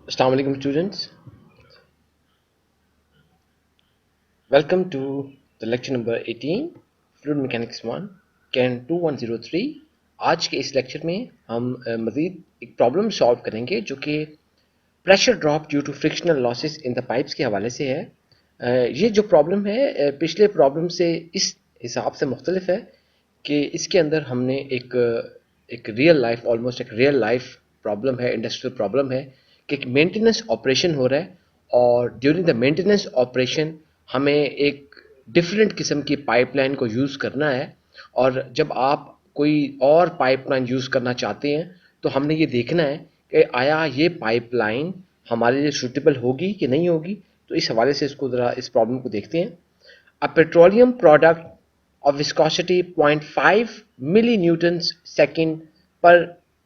Assalamu alaikum students. Welcome to the lecture number 18 Fluid Mechanics 1 Can 2103। आज के इस lecture में हम मज़ीद एक प्रॉब्लम सॉल्व करेंगे जो कि pressure drop due to frictional losses in the pipes के हवाले से है। ये जो प्रॉब्लम है पिछले प्रॉब्लम से इस हिसाब से मुख्तलिफ है कि इसके अंदर हमने एक रियल लाइफ ऑलमोस्ट एक रियल लाइफ प्रॉब्लम है, इंडस्ट्रियल प्रॉब्लम है कि एक मेंटेनेंस ऑपरेशन हो रहा है और ड्यूरिंग द मेंटेनेंस ऑपरेशन हमें एक डिफरेंट किस्म की पाइपलाइन को यूज़ करना है। और जब आप कोई और पाइपलाइन यूज़ करना चाहते हैं तो हमने ये देखना है कि आया ये पाइपलाइन हमारे लिए सूटेबल होगी कि नहीं होगी। तो इस हवाले से इसको ज़रा इस प्रॉब्लम को देखते हैं। A petroleum product of viscosity 0.5 millinewtons second per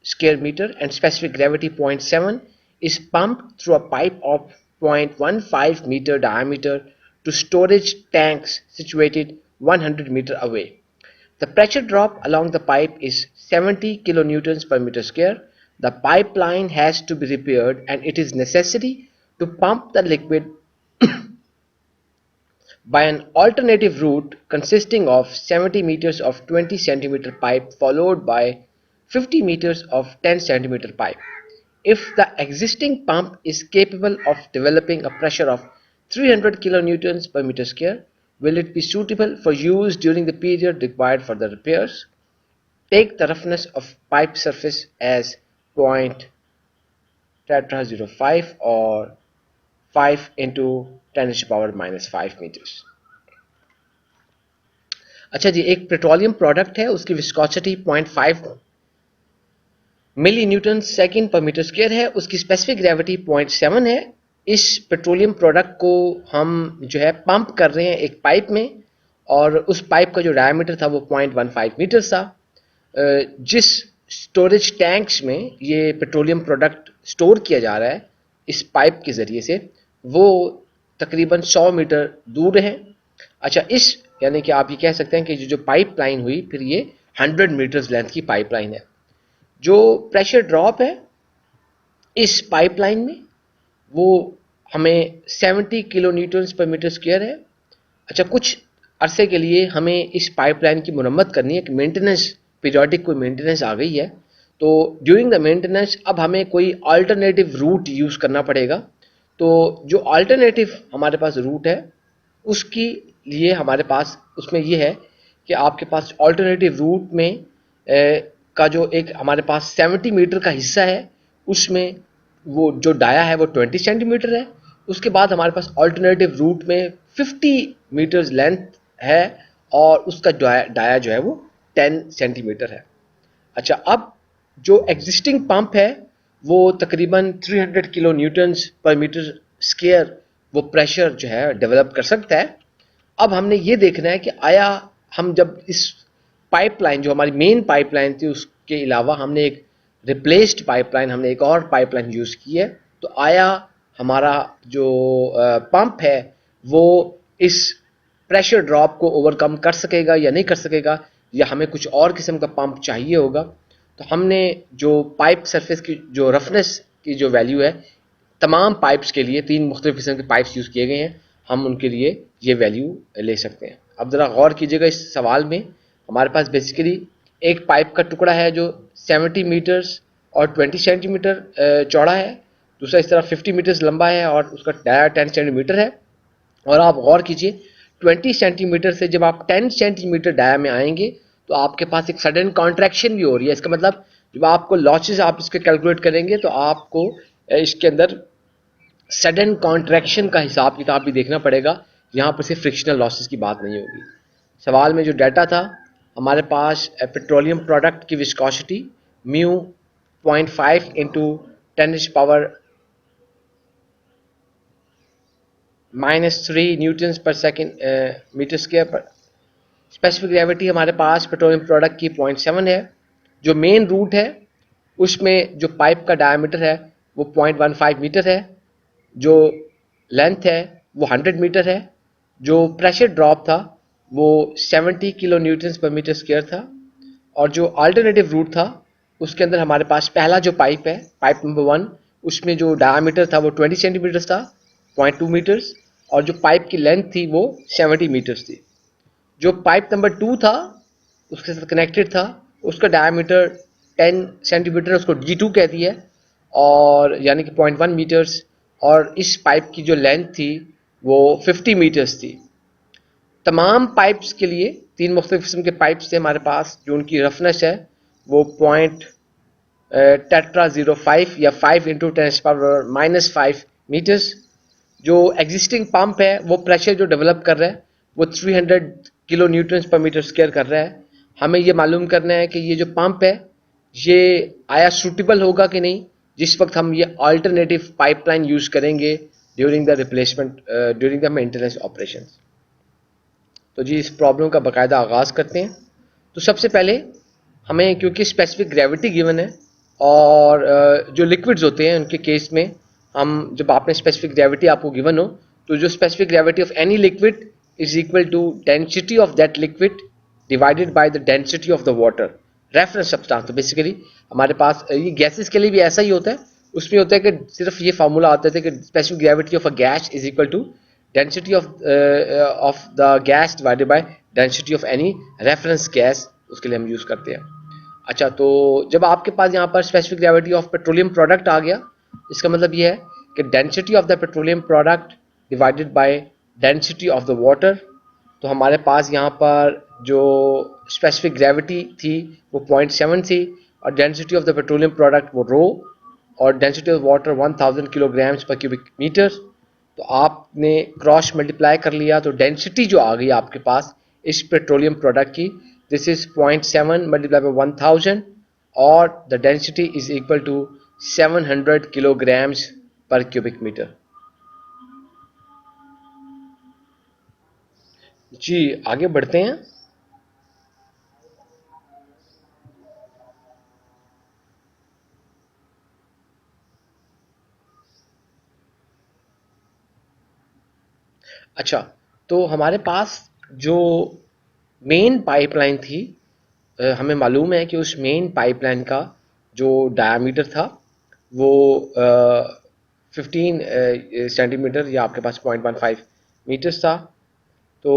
square meter and specific gravity 0.7 is pumped through a pipe of 0.15 meter diameter to storage tanks situated 100 meter away. The pressure drop along the pipe is 70 kilonewtons per meter square. The pipeline has to be repaired and it is necessary to pump the liquid by an alternative route consisting of 70 meters of 20 centimeter pipe followed by 50 meters of 10 centimeter pipe. If the existing pump is capable of developing a pressure of 300 kilonewtons per meter square, will it be suitable for use during the period required for the repairs? Take the roughness of pipe surface as 0.05 or 5 into 10 to the power minus 5 meters. अच्छा जी, एक petroleum product है, उसकी viscosity 0.5 मिली Newton second पर metre square है, उसकी specific gravity 0.7 है। इस petroleum product को हम जो है पंप कर रहे हैं एक पाइप में और उस पाइप का जो डायमीटर था वो 0.15 मीटर था। जिस स्टोरेज टैंक्स में ये पेट्रोलियम प्रोडक्ट स्टोर किया जा रहा है इस पाइप के ज़रिए से वो तकरीबन 100 मीटर दूर है। अच्छा, इस यानी कि आप ये कह सकते हैं कि जो पाइप लाइन हुई फिर ये 100 मीटर्स लेंथ की पाइप लाइन है। जो प्रेशर ड्रॉप है इस पाइप लाइन में वो हमें 70 किलो न्यूटन पर मीटर स्क्वायर है। अच्छा, कुछ अरसे के लिए हमें इस पाइपलाइन की मुरम्मत करनी है कि मेंटेनेंस पीरियोडिक कोई मेंटेनेंस आ गई है तो ड्यूरिंग द मेंटेनेंस अब हमें कोई अल्टरनेटिव रूट यूज़ करना पड़ेगा। तो जो अल्टरनेटिव हमारे पास रूट है उसकी लिए हमारे पास उसमें ये है कि आपके पास अल्टरनेटिव रूट में का जो एक हमारे पास 70 मीटर का हिस्सा है उसमें वो जो डाया है वो 20 सेंटीमीटर है। उसके बाद हमारे पास अल्टरनेटिव रूट में 50 मीटर्स लेंथ है और उसका डाया जो है वो 10 सेंटीमीटर है। अच्छा, अब जो एग्जिस्टिंग पंप है वो तकरीबन 300 किलो न्यूटन्स पर मीटर स्क्वायर वो प्रेशर जो है डेवलप कर सकता है। अब हमने ये देखना है कि आया हम जब इस पाइपलाइन जो हमारी मेन पाइपलाइन थी उसके अलावा हमने एक रिप्लेस्ड पाइपलाइन हमने एक और पाइपलाइन यूज़ की है तो आया हमारा जो पंप है वो इस प्रेशर ड्रॉप को ओवरकम कर सकेगा या नहीं कर सकेगा या हमें कुछ और किस्म का पंप चाहिए होगा। तो हमने जो पाइप सरफेस की जो रफनेस की जो वैल्यू है तमाम पाइप्स के लिए 3 मुख्तलिफ किस्म के पाइप्स यूज़ किए गए हैं, हम उनके लिए ये वैल्यू ले सकते हैं। अब ज़रा गौर कीजिएगा, इस सवाल में हमारे पास बेसिकली एक पाइप का टुकड़ा है जो 70 मीटर्स और 20 सेंटीमीटर चौड़ा है, दूसरा इस तरह 50 मीटर्स लंबा है और उसका डाया 10 सेंटीमीटर है। और आप गौर कीजिए 20 सेंटीमीटर से जब आप 10 सेंटीमीटर डाया में आएंगे तो आपके पास एक सडन कॉन्ट्रैक्शन भी हो रही है। इसका मतलब जब आपको लॉसेस आप इसके कैलकुलेट करेंगे तो आपको इसके अंदर सडन कॉन्ट्रैक्शन का हिसाब किताब भी देखना पड़ेगा। यहाँ पर सिर्फ फ्रिक्शनल लॉसेस की बात नहीं होगी। सवाल में जो डाटा था हमारे पास पेट्रोलियम प्रोडक्ट की viscosity mu 0.5 into 10 power -3 Newton's पर सेकेंड मीटर स्क्वायर पर। स्पेसिफिक ग्रेविटी हमारे पास पेट्रोलियम प्रोडक्ट की 0.7 है। जो मेन रूट है उसमें जो पाइप का डायमीटर है वो 0.15 मीटर है, जो लेंथ है वो 100 मीटर है, जो प्रेशर ड्रॉप था वो 70 किलो न्यूटन्स पर मीटर स्क्वायर था और जो अल्टरनेटिव रूट था उसके अंदर हमारे पास पहला जो पाइप है पाइप नंबर 1 उसमें जो डायामीटर था वो 20 सेंटीमीटर्स था, 0.2 मीटर्स, और जो पाइप की लेंथ थी वो 70 मीटर्स थी। जो पाइप नंबर 2 था उसके साथ कनेक्टेड था, उसका डायमीटर 10 सेंटीमीटर, उसको G2 कहती है, और यानी कि 0.1 मीटर्स, और इस पाइप की जो लेंथ थी वो 50 मीटर्स थी। तमाम पाइप्स के लिए 3 मुख्तलिफ किस्म के पाइप्स थे हमारे पास, जो उनकी रफनेस है वो पॉइंट टेट्रा 05 या 5 इंटू 10⁻⁻5 मीटर्स। जो एग्जिस्टिंग पंप है वो प्रेशर जो डेवलप कर रहा है वो 300 किलो न्यूटन पर मीटर स्क्वायर कर रहा है। हमें ये मालूम करना है कि ये जो पंप है ये आया सूटेबल होगा कि नहीं जिस वक्त हम ये अल्टरनेटिव पाइपलाइन यूज़ करेंगे during the replacement, during the maintenance operation. तो जी इस प्रॉब्लम का बाकायदा आगाज़ करते हैं। तो सबसे पहले हमें, क्योंकि स्पेसिफिक ग्रेविटी गिवन है और जो लिक्विड्स होते हैं उनके केस में हम, जब आपने स्पेसिफिक ग्रेविटी आपको गिवन हो तो जो specific gravity of any liquid is equal to density of that liquid divided by the density of the water reference substance. तो बेसिकली हमारे पास ये गैसेस के लिए भी ऐसा ही होता है, उसमें होता है कि सिर्फ ये फार्मूला आता है कि specific gravity of a gas is equal to density of the gas divided by density of any reference gas, उसके लिए हम यूज़ करते हैं। अच्छा, तो जब आपके पास यहाँ पर specific gravity of petroleum product आ गया, इसका मतलब ये है कि density of the petroleum product divided by density of the water. तो हमारे पास यहाँ पर जो स्पेसिफिक ग्रेविटी थी वो 0.7 थी, और density of the petroleum product वो रो, और डेंसिटी ऑफ वाटर 1000 किलोग्राम्स पर क्यूबिक मीटर। तो आपने क्रॉस मल्टीप्लाई कर लिया तो डेंसिटी जो आ गई आपके पास इस पेट्रोलियम प्रोडक्ट की, दिस इज 0.7 मल्टीप्लाई बाय 1000, और the density is equal to 700 kilograms पर क्यूबिक मीटर। जी आगे बढ़ते हैं। अच्छा, तो हमारे पास जो मेन पाइपलाइन थी, हमें मालूम है कि उस मेन पाइपलाइन का जो डायामीटर था वो 15 सेंटीमीटर या आपके पास 0.15 मीटर्स था। तो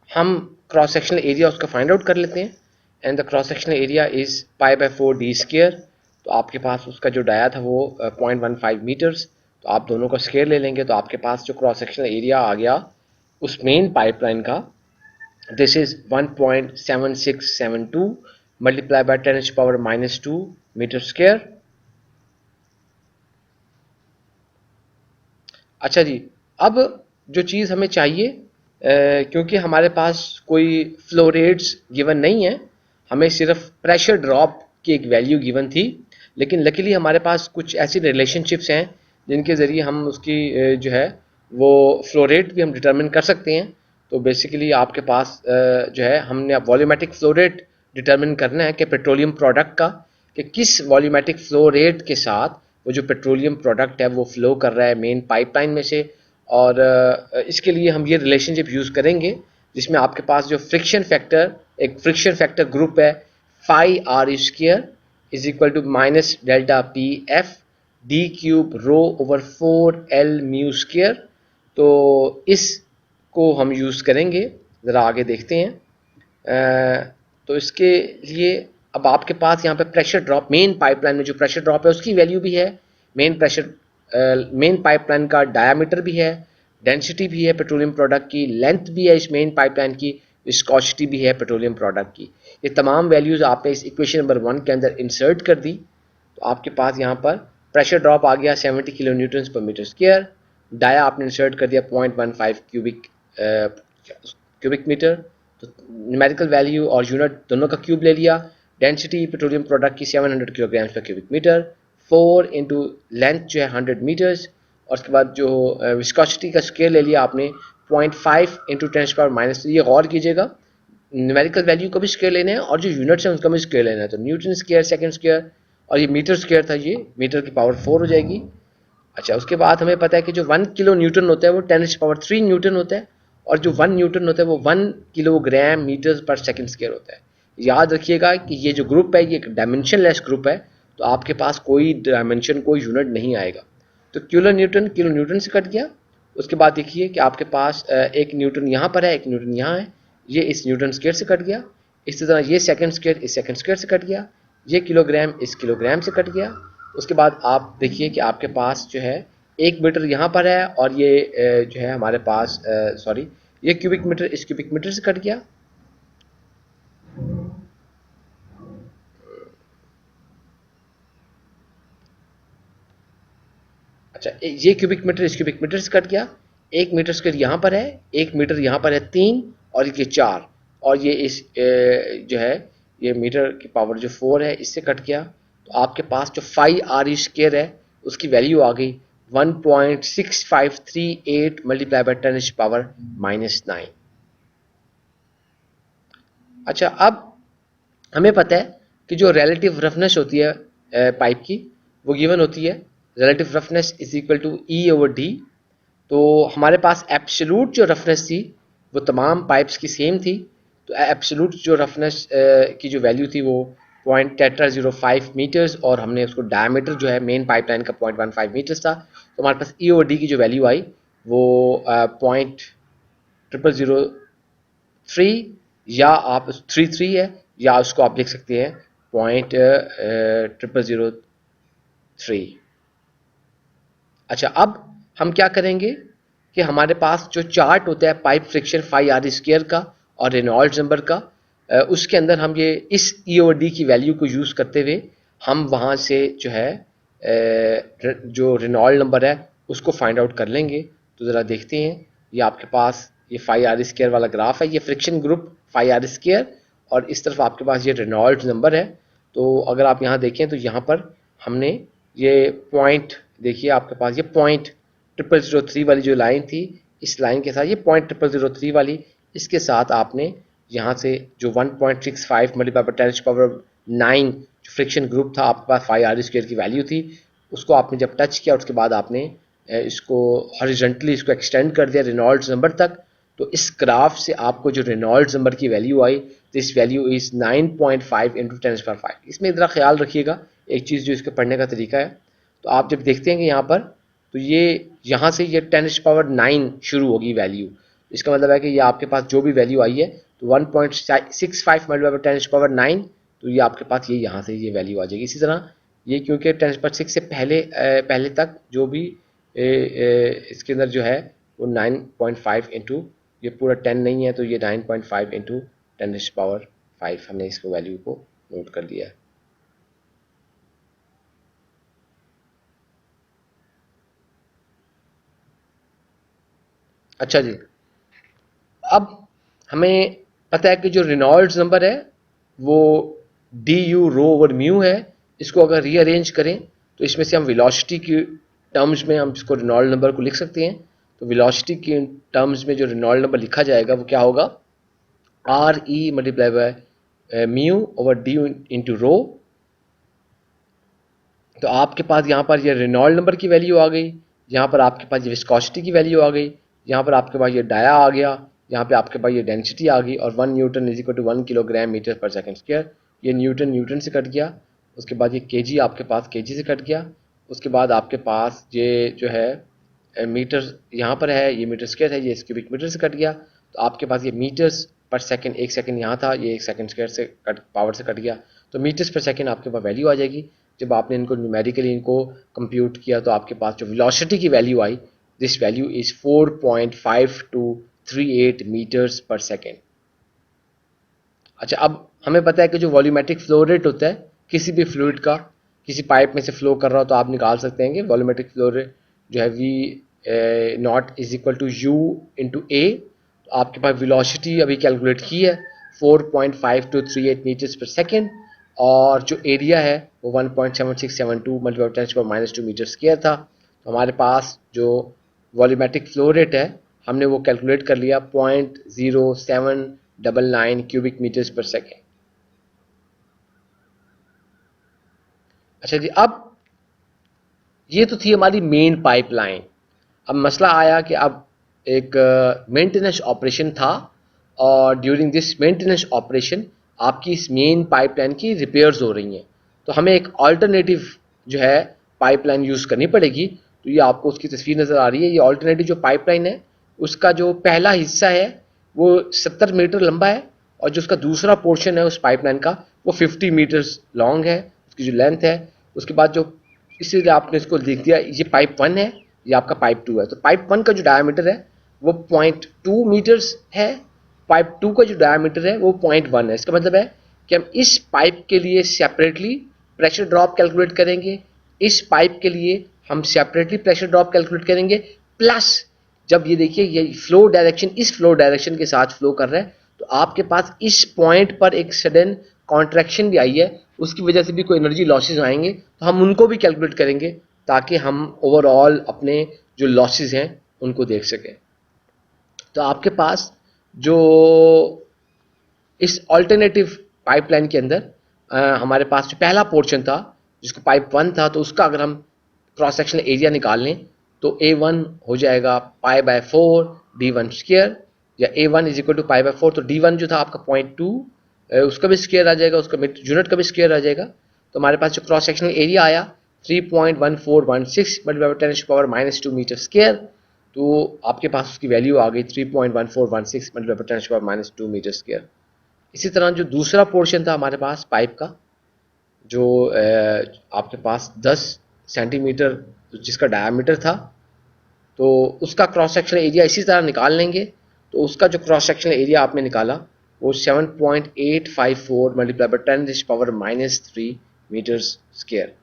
हम क्रॉस सेक्शनल एरिया उसका फाइंड आउट कर लेते हैं, and the cross sectional area is π/4d²। तो आपके पास उसका जो डाया था वो 0.15 मीटर्स। तो आप दोनों का स्केयर ले लेंगे तो आपके पास जो क्रॉस सेक्शनल एरिया आ गया उस मेन पाइपलाइन का, this is 1.7672 multiply by 10⁻⁻2 metre square. अच्छा जी, अब जो चीज़ हमें चाहिए, क्योंकि हमारे पास कोई फ्लो रेट्स गिवन नहीं है, हमें सिर्फ प्रेशर ड्रॉप की एक वैल्यू गिवन थी, लेकिन लकीली हमारे पास कुछ ऐसी रिलेशनशिप्स हैं जिनके ज़रिए हम उसकी जो है वो फ्लो रेट भी हम डिटरमिन कर सकते हैं। तो बेसिकली आपके पास जो है हमने वॉल्यूमेट्रिक फ्लो रेट डिटरमिन करना है कि पेट्रोलियम प्रोडक्ट का, कि किस वॉल्यूमेट्रिक फ्लो रेट के साथ वो जो पेट्रोलियम प्रोडक्ट है वो फ्लो कर रहा है मेन पाइपलाइन में से। और इसके लिए हम ये रिलेशनशिप यूज़ करेंगे जिसमें आपके पास जो फ्रिक्शन फैक्टर, एक फ्रिक्शन फैक्टर ग्रुप है, φr² is equal to minus delta P f d cube rho over 4l mu square. तो इसको हम यूज़ करेंगे, ज़रा आगे देखते हैं। तो इसके लिए अब आपके पास यहाँ पे प्रेशर ड्रॉप, मेन पाइपलाइन में जो प्रेशर ड्रॉप है उसकी वैल्यू भी है, मेन पाइपलाइन का डायामीटर भी है, डेंसिटी भी है पेट्रोलियम प्रोडक्ट की, लेंथ भी है इस मेन पाइपलाइन की, विस्कोसिटी भी है पेट्रोलियम प्रोडक्ट की। ये तमाम वैल्यूज़ आपने इस इक्वेशन नंबर 1 के अंदर इंसर्ट कर दी। तो आपके पास यहाँ पर प्रेशर ड्रॉप आ गया 70 किलो न्यूटन पर मीटर स्क्वायर, डाया आपने इंसर्ट कर दिया 0.15 क्यूबिक मीटर। तो न्यूमेरिकल वैल्यू और यूनिट दोनों का क्यूब ले लिया। डेंसिटी पेट्रोलियम प्रोडक्ट की 700 किलोग्राम पर क्यूबिक मीटर, 4 इंटू लेंथ जो है 100 मीटर्स, और उसके बाद जो विस्कोसिटी का स्केल ले लिया आपने 0.5 इंटू 10⁻⁻3। ये गौर कीजिएगा, न्यूमेरिकल वैल्यू का भी स्केयर लेना है और जो यूनिट्स हैं उसका भी स्केयर लेना है। तो न्यूटन स्केयर, सेकंड स्केयर, और ये मीटर स्केयर था, ये मीटर की पावर 4 हो जाएगी। अच्छा, उसके बाद हमें पता है कि जो 1 किलो न्यूटन होता है वो 10⁻³ न्यूटन होता है, और जो 1 न्यूटन होता है वो 1 किलोग्राम मीटर पर सेकंड स्केयर होता है। याद रखिएगा कि ये जो ग्रुप है ये एक डायमेंशनलेस ग्रुप है, तो आपके पास कोई डायमेंशन, कोई यूनिट नहीं आएगा। तो किलो न्यूटन से कट गया। उसके बाद देखिए कि आपके पास एक न्यूटन यहाँ पर है, एक न्यूटन यहाँ है, ये इस न्यूटन स्क्वायर से कट गया। इसी तरह ये सेकंड स्क्वायर इस सेकंड स्क्वायर से कट गया, ये किलोग्राम इस किलोग्राम से कट गया। उसके बाद आप देखिए कि आपके पास जो है 1 मीटर यहाँ पर है, और ये जो है हमारे पास सॉरी, ये क्यूबिक मीटर इस क्यूबिक मीटर से कट गया। अच्छा, ये क्यूबिक मीटर इस क्यूबिक मीटर से कट गया। 1 मीटर स्क्वायर यहाँ पर है, 1 मीटर यहाँ पर है 3, और ये 4, और ये इस जो है ये मीटर की पावर जो 4 है इससे कट गया। तो आपके पास जो 5 r² है उसकी वैल्यू आ गई 1.6538 मल्टीप्लाई बाय 10⁻⁻⁹। अच्छा, अब हमें पता है कि जो रिलेटिव रफनेस होती है पाइप की, वो गिवन होती है relative roughness is equal to E/D। तो हमारे पास एब्सोल्यूट जो रफनेस थी वो तमाम पाइप्स की सेम थी। तो एब्सोल्यूट जो रफनेस की जो वैल्यू थी वो 0.05 मीटर्स, और हमने उसको डायमीटर जो है मेन पाइपलाइन का 0.15 मीटर्स था। तो हमारे पास E/D की जो वैल्यू आई वो 0.0003, या आप 33 है, या उसको आप लिख सकते हैं 0.0003। अच्छा, अब हम क्या करेंगे कि हमारे पास जो चार्ट होता है पाइप फ्रिक्शन 5r² का और रेनॉल्ड्स नंबर का, उसके अंदर हम ये इस E/D की वैल्यू को यूज़ करते हुए हम वहाँ से जो है जो रेनॉल्ड नंबर है उसको फाइंड आउट कर लेंगे। तो ज़रा देखते हैं, ये आपके पास ये 5r² वाला ग्राफ है, ये फ्रिक्शन ग्रुप 5r², और इस तरफ आपके पास ये रेनॉल्ड्स नंबर है। तो अगर आप यहाँ देखें तो यहाँ पर हमने ये पॉइंट, देखिए आपके पास ये 0.0003 वाली जो लाइन थी, इस लाइन के साथ ये 0.0003 वाली, इसके साथ आपने यहाँ से जो 1.65 मल्टीप्लाई बाय 10⁻⁹ जो फ्रिक्शन ग्रुप था आपके पास 5r² की वैल्यू थी, उसको आपने जब टच किया उसके बाद आपने इसको हॉरिजॉन्टली इसको एक्सटेंड कर दिया रेनॉल्ड्स नंबर तक। तो इस ग्राफ से आपको जो रेनॉल्ड्स नंबर की वैल्यू आई, दिस वैल्यू इज 9.5 इंटू 10⁻⁵। इसमें ज़रा ख्याल रखिएगा एक चीज़ जो इसके पढ़ने का तरीका है। तो आप जब देखते हैं कि यहाँ पर, तो ये यहाँ से ये 10⁻⁹ शुरू होगी वैल्यू। इसका मतलब है कि ये आपके पास जो भी वैल्यू आई है तो 1.65 मल्टीप्लाई बाय 10⁻⁹, तो ये आपके पास ये यहाँ से ये वैल्यू आ जाएगी। इसी तरह ये क्योंकि 10⁻⁶ से पहले तक जो भी इसके अंदर जो है वो 9.5 इंटू, ये पूरा 10 नहीं है तो ये 9.5 इंटू 10⁻⁵ हमने इसको वैल्यू को नोट कर दिया है। अच्छा जी, अब हमें पता है कि जो रेनॉल्ड्स नंबर है वो du रो ओवर म्यू है। इसको अगर रीअरेंज करें तो इसमें से हम वेलोसिटी की टर्म्स में हम इसको रेनॉल्ड नंबर को लिख सकते हैं। तो वेलोसिटी की टर्म्स में जो रेनॉल्ड नंबर लिखा जाएगा वो क्या होगा, R E multiply by mu over D into rho. तो आपके पास यहाँ पर ये रेनॉल्ड नंबर की वैल्यू आ गई, यहाँ पर आपके पास ये विस्कोसिटी की वैल्यू आ गई, यहाँ पर आपके पास ये डाया आ गया, यहाँ पे आपके पास ये डेंसिटी आ गई, और 1 newton is equal to 1 kilogram metre पर सेकंड स्क्वायर। ये न्यूटन न्यूटन से कट गया। उसके बाद ये केजी आपके पास केजी से कट गया। उसके बाद आपके पास ये जो है मीटर यहाँ पर है, ये मीटर स्क्वायर है, ये क्यूबिक मीटर से कट गया। तो आपके पास ये मीटर्स पर सेकंड, 1 सेकंड यहाँ था, ये 1 सेकंड स्क्वायर से पावर से कट गया। तो मीटर्स पर सेकंड आपके पास वैल्यू आ जाएगी। जब आपने इनको न्यूमेरिकली इनको कंप्यूट किया तो आपके पास जो वेलोसिटी की वैल्यू आई, दिस वैल्यू इज 4.5238 मीटर्स पर सेकेंड। अच्छा, अब हमें पता है कि जो वॉल्यूमेट्रिक फ्लो रेट होता है किसी भी फ्लूइड का, किसी पाइप में से फ्लो कर रहा हो तो आप निकाल सकते हैं कि वॉल्यूमेट्रिक फ्लो रेट जो है V not is equal to U into A। तो आपके पास वेलोसिटी अभी कैलकुलेट की है 4.5238 मीटर्स पर सेकेंड, और जो एरिया है वो 1.7672 मल्टीप्लाई 10⁻⁻² मीटर स्क्वायर था। तो हमारे पास जो वॉल्यूमेट्रिक फ्लो रेट है हमने वो कैलकुलेट कर लिया 0.0799 क्यूबिक मीटर्स पर सेकेंड। अच्छा जी, अब ये तो थी हमारी मेन पाइपलाइन। अब मसला आया कि अब एक मेंटेनेंस ऑपरेशन था, और ड्यूरिंग दिस मेंटेनेंस ऑपरेशन आपकी इस मेन पाइपलाइन की रिपेयर्स हो रही हैं। तो हमें एक ऑल्टरनेटिव जो है पाइपलाइन यूज़ करनी पड़ेगी। तो ये आपको उसकी तस्वीर नज़र आ रही है। ये ऑल्टरनेटिव जो पाइपलाइन है उसका जो पहला हिस्सा है वो 70 मीटर लंबा है, और जो उसका दूसरा पोर्शन है उस पाइपलाइन का वो 50 मीटर्स लॉन्ग है, उसकी जो लेंथ है। उसके बाद जो, इसीलिए आपने इसको लिख दिया ये पाइप 1 है, ये आपका पाइप 2 है। तो पाइप 1 का जो डायमीटर है वो 0.2 मीटर्स है, पाइप 2 का जो डायमीटर है वो 0.1 है। इसका मतलब है कि हम इस पाइप के लिए सेपरेटली प्रेशर ड्रॉप कैलकुलेट करेंगे, इस पाइप के लिए हम सेपरेटली प्रेशर ड्रॉप कैलकुलेट करेंगे, प्लस जब ये देखिए ये फ्लो डायरेक्शन इस फ्लो डायरेक्शन के साथ फ्लो कर रहा है, तो आपके पास इस पॉइंट पर एक सडन कॉन्ट्रैक्शन भी आई है, उसकी वजह से भी कोई एनर्जी लॉसेज आएंगे, तो हम उनको भी कैलकुलेट करेंगे ताकि हम ओवरऑल अपने जो लॉसेज हैं उनको देख सकें। तो आपके पास जो इस ऑल्टरनेटिव पाइपलाइन के अंदर हमारे पास जो पहला पोर्शन था जिसको पाइप 1 था, तो उसका अगर हम क्रॉस सेक्शनल एरिया निकाल लें तो A1 हो जाएगा पाई बाय 4 D1 स्क्वायर, या A1 is equal to pi by 4। तो D1 जो था आपका 0.2 उसका भी स्क्वायर आ जाएगा, उसका यूनिट का भी स्क्वायर आ जाएगा। तो हमारे पास जो क्रॉस सेक्शनल एरिया आया 3.1416 multiply by 10 power -2 metre square. तो आपके पास उसकी वैल्यू आ गई 3.1416 multiply by 10 power -2 metre square. इसी तरह जो दूसरा पोर्शन था हमारे पास पाइप का, जो आपके पास 10 सेंटीमीटर जिसका डायमीटर था, तो उसका क्रॉस सेक्शनल एरिया इसी तरह निकाल लेंगे। तो उसका जो क्रॉस सेक्शनल एरिया आपने निकाला वो 7.854 multiply by 10 power -3 metres square.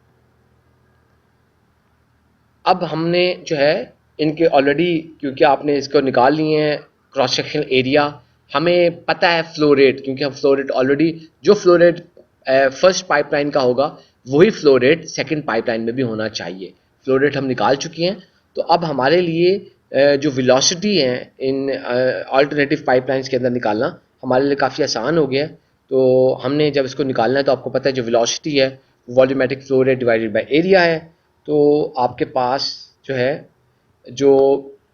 अब हमने जो है इनके ऑलरेडी, क्योंकि आपने इसको निकाल लिए हैं क्रॉस सेक्शनल एरिया, हमें पता है फ्लो रेट, क्योंकि हम फ्लो रेट ऑलरेडी, जो फ्लो रेट फर्स्ट पाइपलाइन का होगा वही फ्लो रेट सेकेंड पाइपलाइन में भी होना चाहिए। फ्लो रेट हम निकाल चुके हैं। तो अब हमारे लिए जो वेलोसिटी है इन अल्टरनेटिव पाइपलाइंस के अंदर निकालना हमारे लिए काफ़ी आसान हो गया है। तो हमने जब इसको निकालना है तो आपको पता है जो वेलोसिटी है volumetric flow rate divided by area है। तो आपके पास जो है जो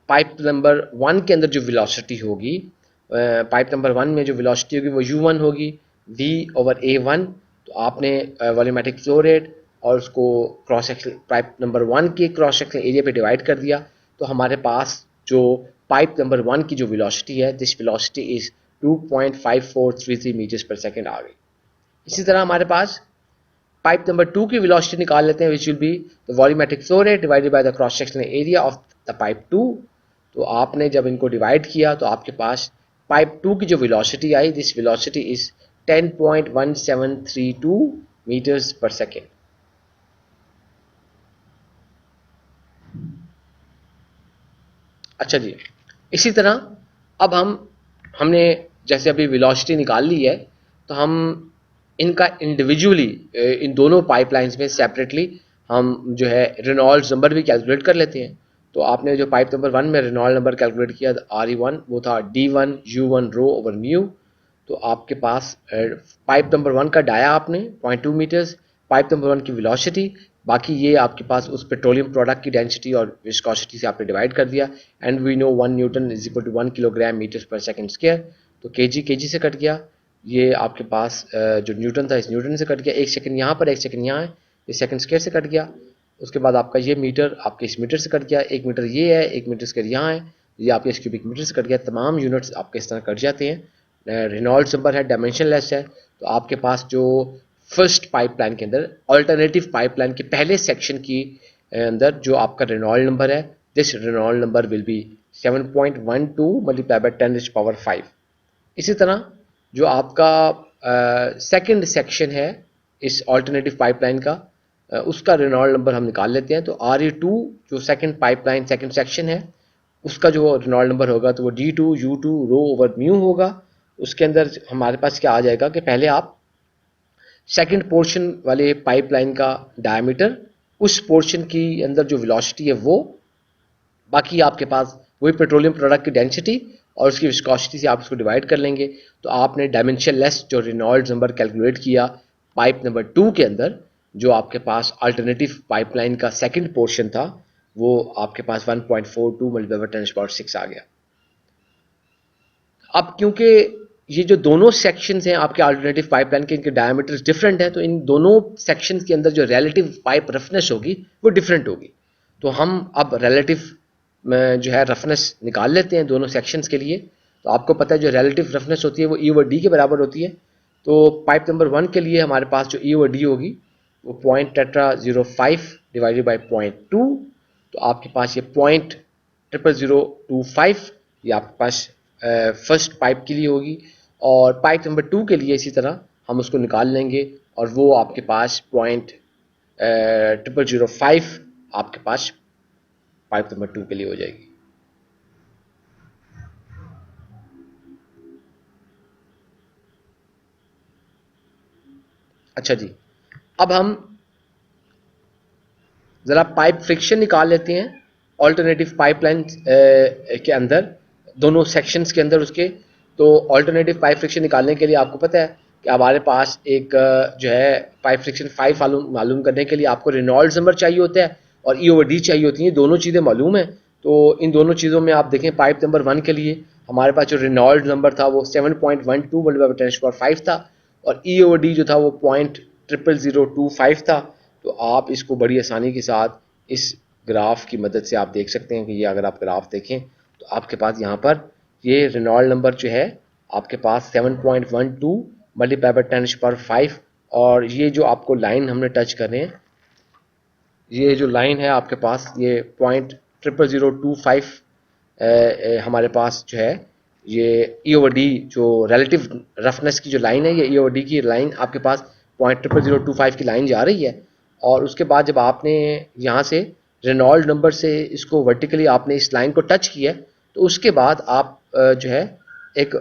पाइप नंबर 1 के अंदर जो वेलोसिटी होगी, पाइप नंबर 1 में जो वेलोसिटी होगी वो U1 होगी V/A1। तो आपने वॉल्यूमेट्रिक फ्लो रेट और उसको क्रॉस सेक्शन पाइप नंबर 1 के क्रॉस सेक्शन एरिया पे डिवाइड कर दिया, तो हमारे पास जो पाइप नंबर 1 की जो वेलोसिटी है, दिस वेलोसिटी इज 2.5433 मीटर्स पर सेकेंड आ गई। इसी तरह हमारे पास पाइप नंबर 2 की वेलोसिटी निकाल लेते हैं, which will be the volumetric flow rate divided by the cross sectional area of the pipe 2। तो आपने जब इनको डिवाइड किया तो आपके पास पाइप 2 की जो वेलोसिटी आई, दिस वेलोसिटी इज 10.1732 मीटर्स पर सेकेंड। अच्छा जी, इसी तरह अब हमने जैसे अभी वेलोसिटी निकाल ली है, तो हम इनका इंडिविजुअली इन दोनों पाइपलाइंस में सेपरेटली हम जो है रेनॉल्ड्स नंबर भी कैलकुलेट कर लेते हैं। तो आपने जो पाइप नंबर 1 में रेनॉल्ड नंबर कैलकुलेट किया RE1 वो था D1 U1 रो ओवर म्यू। तो आपके पास पाइप नंबर 1 का डाया आपने 0.2 मीटर्स, पाइप नंबर 1 की वेलोसिटी, बाकी ये आपके पास उस पेट्रोलियम प्रोडक्ट की डेंसिटी और विस्कोसिटी से आपने डिवाइड कर दिया। And we know 1 newton is equal to 1 kilogram metres पर सेकंड स्क्वायर। तो केजी से कट गया, ये आपके पास जो न्यूटन था इस न्यूटन से कट गया, एक सेकंड यहाँ पर एक सेकंड यहाँ है, ये सेकंड स्क्वायर से कट गया। उसके बाद आपका ये मीटर आपके इस मीटर से कट गया, एक मीटर ये है, एक मीटर स्क्वायर यहाँ है, ये आपके इस क्यूबिक मीटर से कट गया। तमाम यूनिट्स आपके इस तरह कट जाते हैं। रेनॉल्ड्स नंबर है, डायमेंशनलेस है। तो आपके पास जो फर्स्ट पाइपलाइन के अंदर अल्टरनेटिव पाइपलाइन के पहले सेक्शन की अंदर जो आपका रेनॉल्ड नंबर है, this Reynold number will be 7.12 multiply by 10 power 5। इसी तरह जो आपका सेकंड सेक्शन है इस अल्टरनेटिव पाइपलाइन का, उसका रेनॉल्ड नंबर हम निकाल लेते हैं। तो RE2 जो सेकंड पाइपलाइन सेकंड सेक्शन है उसका जो रेनॉल्ड नंबर होगा तो वो D2 U2 रो ओवर म्यू होगा। उसके अंदर हमारे पास क्या आ जाएगा कि पहले आप सेकंड पोर्शन वाले पाइपलाइन का डायमीटर, उस पोर्शन की अंदर जो वेलोसिटी है वो, बाकी आपके पास वही पेट्रोलियम प्रोडक्ट की डेंसिटी और उसकी विस्कोसिटी से आप इसको डिवाइड कर लेंगे। तो आपने डायमेंशनलेस जो रेनॉल्ड्स नंबर कैलकुलेट किया पाइप नंबर 2 के अंदर, जो आपके पास अल्टरनेटिव पाइपलाइन का सेकंड पोर्शन था, वो आपके पास 1.42 मल्टीप्लाई बाय 10 पावर 6 आ गया। अब क्योंकि ये जो दोनों सेक्शंस हैं आपके अल्टरनेटिव पाइपलाइन के, इनके डायमीटर्स डिफरेंट है, तो इन दोनों सेक्शंस के अंदर जो रिलेटिव पाइप रफनेस होगी वो डिफरेंट होगी। तो हम अब रिलेटिव जो है रफनेस निकाल लेते हैं दोनों सेक्शंस के लिए। तो आपको पता है जो रिलेटिव रफनेस होती है वो ई ओवर डी के बराबर होती है। तो पाइप नंबर 1 के लिए हमारे पास जो ई ओवर डी होगी वो पॉइंट टेट्रा 05 डिवाइडेड बाई 0.2। तो आपके पास ये 0.00025 ये आपके पास फर्स्ट पाइप के लिए होगी। और पाइप नंबर 2 के लिए इसी तरह हम उसको निकाल लेंगे और वो आपके पास 0.005 आपके पास पाइप नंबर 2 के लिए हो जाएगी। अच्छा जी, अब हम ज़रा पाइप फ्रिक्शन निकाल लेते हैं ऑल्टरनेटिव पाइपलाइन के अंदर, दोनों सेक्शंस के अंदर उसके। तो ऑल्टरनेटिव पाइप फ्रिक्शन निकालने के लिए आपको पता है कि हमारे पास एक जो है पाइप फ्रिक्शन 5 मालूम करने के लिए आपको रेनॉल्ड्स नंबर चाहिए होता है और ई ओवर डी चाहिए होती है। दोनों चीज़ें मालूम है। तो इन दोनों चीज़ों में आप देखें पाइप नंबर 1 के लिए हमारे पास जो रेनॉल्ड नंबर था वो 7.12 मल्टीप्लाई बाय 10⁵ था और ई ओवर डी जो था वो 0.00025 था। तो आप इसको बड़ी आसानी के साथ इस ग्राफ की मदद से आप देख सकते हैं कि ये अगर आप ग्राफ देखें तो आपके पास यहाँ पर ये रेनॉल्ड नंबर जो है आपके पास 7.12 मल्टीप्लाई बाय 10⁵ और ये जो आपको लाइन हमने टच कर रहे हैं, ये जो लाइन है आपके पास ये 0.00025 हमारे पास जो है ये ई ओवर डी जो रिलेटिव रफनेस की जो लाइन है, ये ई ओवर डी की लाइन आपके पास 0.00025 की लाइन जा रही है। और उसके बाद जब आपने यहाँ से रेनॉल्ड नंबर से इसको वर्टिकली आपने इस लाइन को टच किया तो उसके बाद आप जो है एक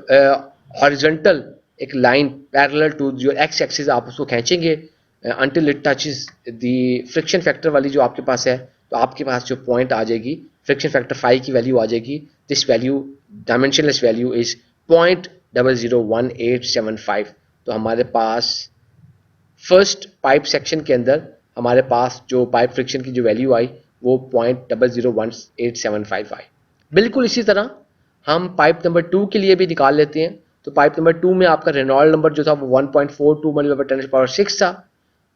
हॉरिजॉन्टल एक लाइन पैरेलल टू जो एक्स एक्सिस आप उसको खींचेंगे until it touches the friction factor वाली जो आपके पास है। तो आपके पास जो पॉइंट आ जाएगी फ्रिक्शन फैक्टर 5 की वैल्यू आ जाएगी। This value dimensionless value is 0.001875। तो हमारे पास फर्स्ट पाइप सेक्शन के अंदर हमारे पास जो पाइप फ्रिक्शन की जो वैल्यू आई वो 0.001875 आई। बिल्कुल इसी तरह हम पाइप नंबर 2 के लिए भी निकाल लेते हैं। तो पाइप नंबर 2 में आपका रेनॉल्ड नंबर जो था वो 1.42 मल्टीप्लाई बाय 10⁶ था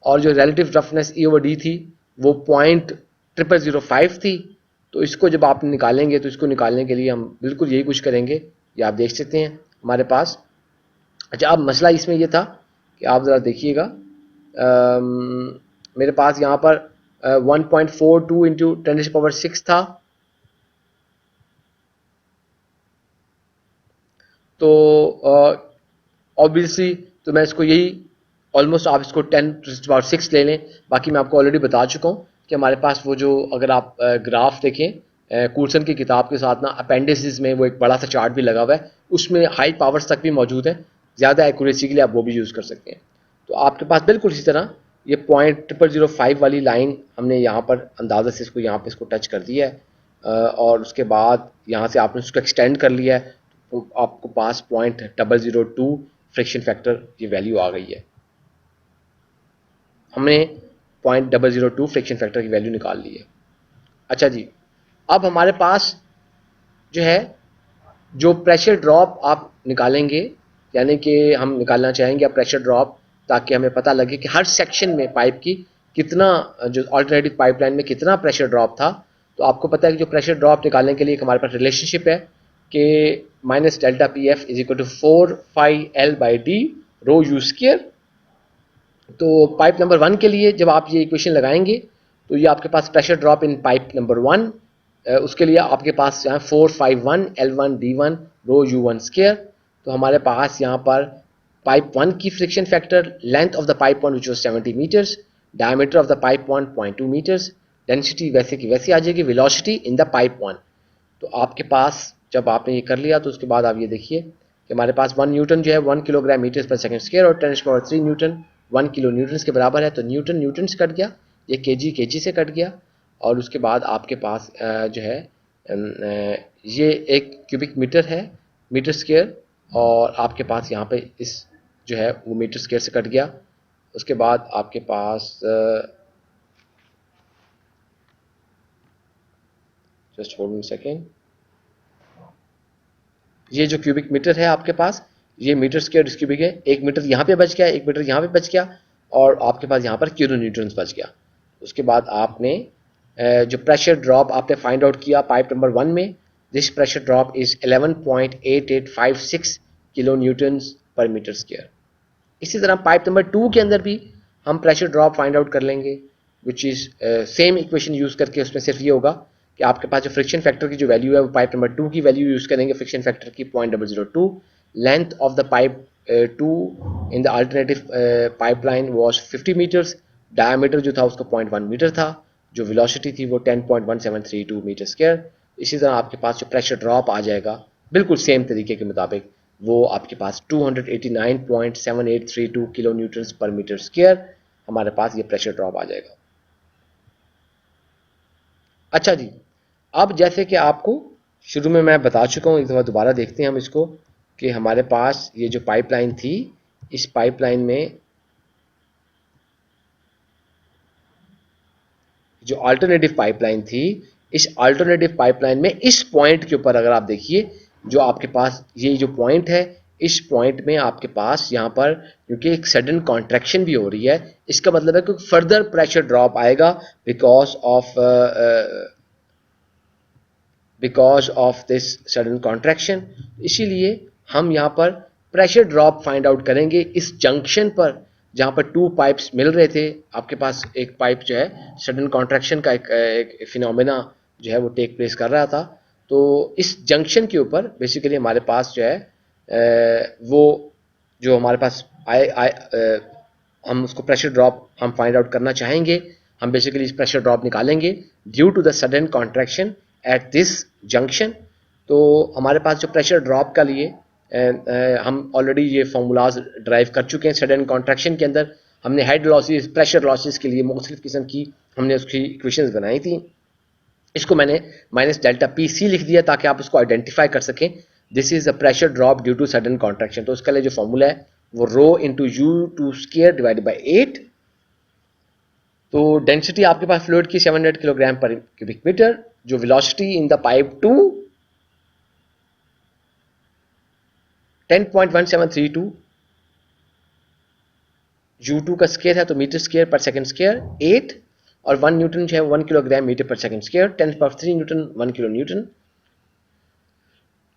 और जो रिलेटिव रफनेस ई ओवर डी थी वो 0.0005 थी। तो इसको जब आप निकालेंगे तो इसको निकालने के लिए हम बिल्कुल यही कुछ करेंगे, ये आप देख सकते हैं हमारे पास। अच्छा, अब मसला इसमें ये था कि आप ज़रा देखिएगा मेरे पास यहाँ पर 1.42 इंटू 10⁶ था। तो ऑब्वियसली तो मैं इसको यही ऑलमोस्ट आप इसको 10⁶ ले लें। बाकी मैं आपको ऑलरेडी बता चुका हूँ कि हमारे पास वो जो अगर आप ग्राफ देखें कूर्सन की किताब के साथ ना अपेंडिसेस में वो एक बड़ा सा चार्ट भी लगा हुआ है, उसमें हाई पावर्स तक भी मौजूद है। ज़्यादा एक्यूरेसी के लिए आप वो भी यूज़ कर सकते हैं। तो आपके पास बिल्कुल इसी तरह ये 0.005 वाली लाइन हमने यहाँ पर अंदाज़ा से इसको यहाँ पे इसको टच कर दिया है और उसके बाद यहाँ से आपने उसको एक्सटेंड कर लिया है तो आपको पास 0.002 फ्रिक्शन फैक्टर ये वैल्यू आ गई है। हमने 0.002 फ्रिक्शन फैक्टर की वैल्यू निकाल ली है। अच्छा जी, अब हमारे पास जो है जो प्रेशर ड्रॉप आप निकालेंगे, यानी कि हम निकालना चाहेंगे आप प्रेशर ड्रॉप, ताकि हमें पता लगे कि हर सेक्शन में पाइप की कितना जो अल्टरनेटिव पाइपलाइन में कितना प्रेशर ड्रॉप था। तो आपको पता है कि जो प्रेशर ड्रॉप निकालने के लिए हमारे पास रिलेशनशिप है कि minus delta P f is equal to 4πL/d rho u square. तो पाइप नंबर 1 के लिए जब आप ये इक्वेशन लगाएंगे तो ये आपके पास pressure drop in pipe number 1 उसके लिए आपके पास यहाँ 451L1D1 रो U1 स्क्वायर। तो हमारे पास यहाँ पर पाइप 1 की friction factor, length of the pipe 1 which was 70 metres, diameter of the pipe 1 0.2 metres, density वैसे की वैसी आ जाएगी, वेलोसिटी इन द पाइप 1। तो आपके पास जब आपने ये कर लिया तो उसके बाद आप ये देखिए कि हमारे पास 1 न्यूटन जो है 1 किलोग्राम मीटर्स पर सेकंड स्क्वायर और 10⁻³ न्यूटन 1 किलो न्यूटन के बराबर है। तो न्यूटन न्यूटन से कट गया, ये केजी से कट गया और उसके बाद आपके पास जो है ये एक क्यूबिक मीटर है, मीटर स्क्वायर, और आपके पास यहाँ पे इस जो है वो मीटर स्क्वायर से कट गया। उसके बाद आपके पास जस्ट होल्ड मी सेकेंड, ये जो क्यूबिक मीटर है आपके पास ये मीटर स्क्वायर इसकी भी है, 1 मीटर यहाँ पे बच गया, 1 मीटर यहाँ पे बच गया, और आपके पास यहाँ पर किलो न्यूटन्स बच गया। उसके बाद आपने जो प्रेशर ड्रॉप आपने फाइंड आउट किया पाइप नंबर 1 में, this pressure drop is 11.8856 kilo Newton's पर मीटर स्क्वायर। इसी तरह पाइप नंबर 2 के अंदर भी हम प्रेशर ड्रॉप फाइंड आउट कर लेंगे, which is same equation use करके। उसमें सिर्फ ये होगा कि आपके पास जो फ्रिक्शन फैक्टर की जो वैल्यू है वो पाइप नंबर 2 की वैल्यू यूज़ करेंगे, फ्रिक्शन फैक्टर की 0.002। Length of the pipe 2 in the alternative pipeline was 50 metres, diameter जो था उसका 0.1 मीटर था, जो वेलोसिटी थी वो 10.1732 मीटर स्क्वायर। इसी तरह आपके पास जो प्रेशर ड्रॉप आ जाएगा बिल्कुल सेम तरीके के मुताबिक, वो आपके पास 289.7832 किलो न्यूटन्स पर मीटर स्क्वायर हमारे पास ये प्रेशर ड्रॉप आ जाएगा। अच्छा जी, अब जैसे कि आपको शुरू में मैं बता चुका हूँ, एक दफ़ा दोबारा देखते हैं हम इसको, कि हमारे पास ये जो पाइपलाइन थी, इस पाइपलाइन में जो अल्टरनेटिव पाइपलाइन थी, इस अल्टरनेटिव पाइपलाइन में इस पॉइंट के ऊपर अगर आप देखिए, जो आपके पास ये जो पॉइंट है, इस पॉइंट में आपके पास यहाँ पर क्योंकि एक सडन कॉन्ट्रैक्शन भी हो रही है, इसका मतलब है कि फर्दर प्रेशर ड्रॉप आएगा because of this sudden contraction. इसीलिए हम यहाँ पर प्रेशर ड्रॉप फाइंड आउट करेंगे इस जंक्शन पर, जहाँ पर 2 पाइप्स मिल रहे थे। आपके पास एक पाइप जो है सडन कॉन्ट्रैक्शन का एक फिनोमेना जो है वो टेक प्लेस कर रहा था। तो इस जंक्शन के ऊपर बेसिकली हमारे पास जो है वो जो हमारे पास हम उसको प्रेशर ड्रॉप हम फाइंड आउट करना चाहेंगे। हम बेसिकली इस प्रेशर ड्रॉप निकालेंगे due to the sudden contraction at this junction. तो हमारे पास जो प्रेशर ड्रॉप का लिए हम ऑलरेडी ये फार्मूलाज ड्राइव कर चुके हैं। सडन कॉन्ट्रैक्शन के अंदर हमने हेड लॉसेस, प्रेशर लॉसेस के लिए मुख्तलिफ किस्म की हमने उसकी इक्वेशंस बनाई थी। इसको मैंने माइनस डेल्टा पी सी लिख दिया ताकि आप उसको आइडेंटिफाई कर सकें। This is a pressure drop due to sudden contraction. तो उसका लिए जो फॉर्मूला है वो rho into U two square divided by 8। तो डेंसिटी आपके पास फ्लूइड की 700 किलोग्राम पर क्यूबिक मीटर, जो velocity in the pipe 2 10.1732, U2 का स्क्वायर है तो मीटर स्क्वायर पर सेकंड स्क्वायर 8, और 1 न्यूटन जो है 1 किलोग्राम मीटर पर second square, 10⁻³ Newton 1 kilo Newton.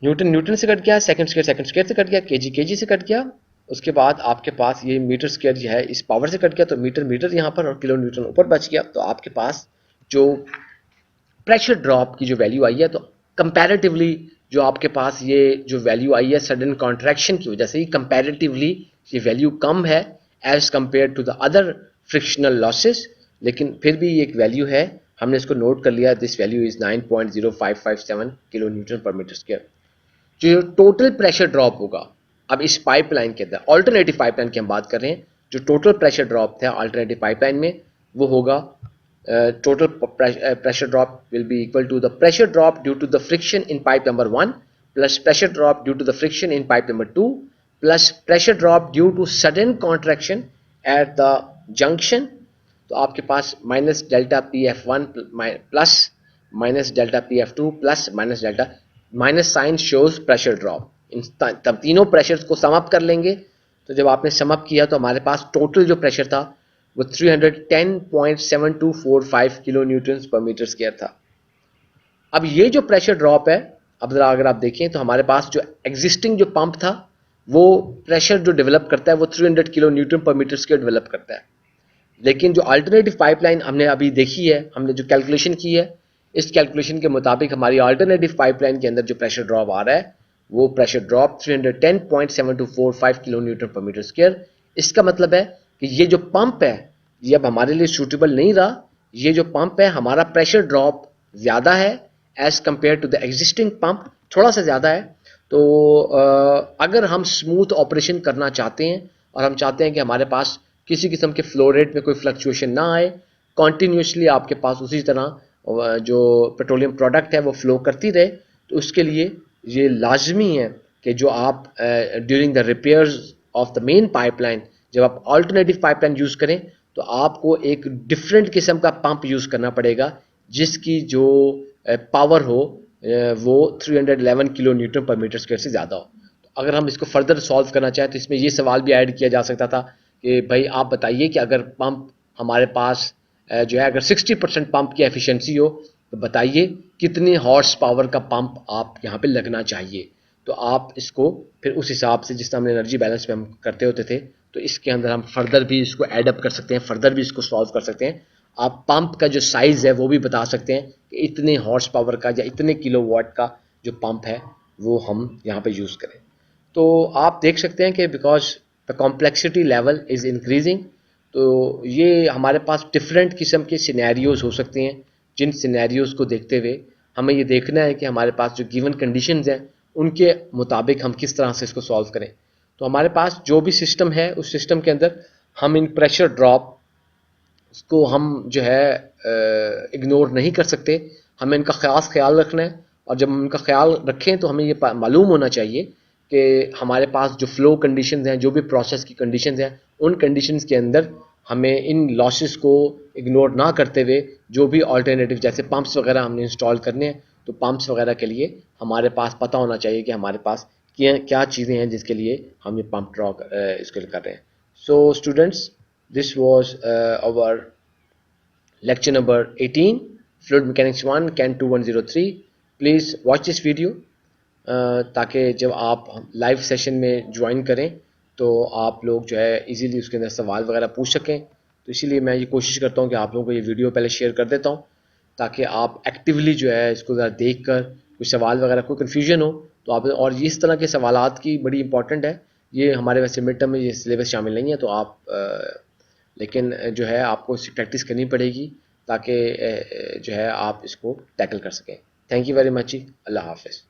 Newton newton से कट गया, सेकंड स्क्वायर से कट गया, केजी केजी से कट गया। उसके बाद आपके पास ये मीटर स्क्वायर जो है इस पावर से कट गया, तो मीटर मीटर यहाँ पर और किलो न्यूटन ऊपर बच गया। तो आपके पास जो प्रेशर ड्रॉप की जो वैल्यू आई है, तो कंपैरेटिवली जो आपके पास ये जो वैल्यू आई है सडन कॉन्ट्रैक्शन की वजह से, ये कंपैरेटिवली ये वैल्यू कम है as compare to the other frictional losses, लेकिन फिर भी ये एक वैल्यू है, हमने इसको नोट कर लिया। This value is 9.0557 kilo Newton पर मीटर स्क्वायर। जो टोटल प्रेशर ड्रॉप होगा अब इस पाइपलाइन के अंदर, ऑल्टरनेटिव पाइपलाइन की हम बात कर रहे हैं, जो टोटल प्रेशर ड्रॉप था ऑल्टरनेटिव पाइपलाइन में वो होगा total pressure drop will be equal to the pressure drop due to the friction in pipe number 1 plus pressure drop due to the friction in pipe number 2 plus pressure drop due to sudden contraction at the junction। तो आपके पास minus delta P F one plus minus delta P F two plus minus delta, minus sign shows pressure drop. इन तब तीनों pressures को sum up कर लेंगे। तो जब आपने सम अप किया तो हमारे पास टोटल जो प्रेशर था वो 310.7245 किलो न्यूटन पर मीटर स्क्वायर था। अब ये जो प्रेशर ड्रॉप है, अब जरा अगर आप देखें तो हमारे पास जो एग्जिस्टिंग जो पंप था वो प्रेशर जो डेवलप करता है वो 300 किलो न्यूटन पर मीटर स्क्वायर डेवलप करता है। लेकिन जो अल्टरनेटिव पाइपलाइन हमने अभी देखी है, हमने जो कैलकुलेशन की है, इस कैलकुलेशन के मुताबिक हमारी अल्टरनेटिव पाइपलाइन के अंदर जो प्रेशर ड्रॉप आ रहा है वो प्रेशर ड्रॉप 310.7245 किलो न्यूटन पर मीटर स्क्वायर। इसका मतलब है कि ये जो पंप है ये अब हमारे लिए सूटेबल नहीं रहा। ये जो पंप है हमारा प्रेशर ड्रॉप ज़्यादा है as compare to the existing pump, थोड़ा सा ज़्यादा है। तो अगर हम स्मूथ ऑपरेशन करना चाहते हैं और हम चाहते हैं कि हमारे पास किसी किस्म के फ्लो रेट में कोई फ्लक्चुएशन ना आए, कॉन्टीन्यूसली आपके पास उसी तरह जो पेट्रोलियम प्रोडक्ट है वो फ्लो करती रहे, तो उसके लिए ये लाजमी है कि जो आप during the repairs of the main pipeline जब आप अल्टरनेटिव पाइपलाइन यूज़ करें तो आपको एक डिफरेंट किस्म का पंप यूज़ करना पड़ेगा जिसकी जो पावर हो वो 311 किलो न्यूटन पर मीटर स्क्वायर से ज़्यादा हो। तो अगर हम इसको फर्दर सॉल्व करना चाहें तो इसमें ये सवाल भी ऐड किया जा सकता था कि भाई आप बताइए कि अगर पंप हमारे पास जो है अगर 60% पंप की एफिशिएंसी हो तो बताइए कितने हॉर्स पावर का पंप आप यहाँ पे लगना चाहिए। तो आप इसको फिर उस हिसाब से जिस तरह हमने एनर्जी बैलेंस में हम करते होते थे तो इसके अंदर हम फर्दर भी इसको ऐड अप कर सकते हैं, फर्दर भी इसको सॉल्व कर सकते हैं। आप पंप का जो साइज़ है वो भी बता सकते हैं कि इतने हॉर्स पावर का या इतने किलोवाट का जो पंप है वो हम यहाँ पे यूज़ करें। तो आप देख सकते हैं कि because the complexity level is increasing, तो ये हमारे पास डिफरेंट किस्म के सिनेरियोज हो सकते हैं जिन सिनेरियोज को देखते हुए हमें ये देखना है कि हमारे पास जो गिवन कंडीशंस हैं उनके मुताबिक हम किस तरह से इसको सॉल्व करें। तो हमारे पास जो भी सिस्टम है उस सिस्टम के अंदर हम इन प्रेशर ड्रॉप उसको हम जो है इग्नोर नहीं कर सकते, हमें इनका ख़ास ख्याल रखना है। और जब हम इनका ख्याल रखें तो हमें ये मालूम होना चाहिए कि हमारे पास जो फ्लो कंडीशंस हैं, जो भी प्रोसेस की कंडीशंस हैं, उन कंडीशंस के अंदर हमें इन लॉसेस को इग्नोर ना करते हुए जो भी अल्टरनेटिव जैसे पंप्स वगैरह हमने इंस्टॉल करने हैं तो पंप्स वगैरह के लिए हमारे पास पता होना चाहिए कि हमारे पास क्या क्या चीज़ें हैं जिसके लिए हम ये पंप ड्रॉ इसके लिए कर रहे हैं। So students, this was our lecture number 18, fluid mechanics 1 can 2103. please watch this video ताकि जब आप लाइव सेशन में ज्वाइन करें तो आप लोग जो है इजीली उसके अंदर सवाल वगैरह पूछ सकें। तो इसीलिए मैं ये कोशिश करता हूँ कि आप लोगों को ये वीडियो पहले शेयर कर देता हूँ ताकि आप एक्टिवली जो है इसको ज़रा देख कर कोई सवाल वगैरह कोई कन्फ्यूजन हो तो आप, और इस तरह के सवालात की बड़ी इंपॉर्टेंट है। ये हमारे वैसे मिड टर्म में ये सिलेबस शामिल नहीं है तो आप लेकिन जो है आपको इसकी प्रैक्टिस करनी पड़ेगी ताकि जो है आप इसको टैकल कर सकें। थैंक यू वेरी मच जी, अल्लाह हाफ़िज़।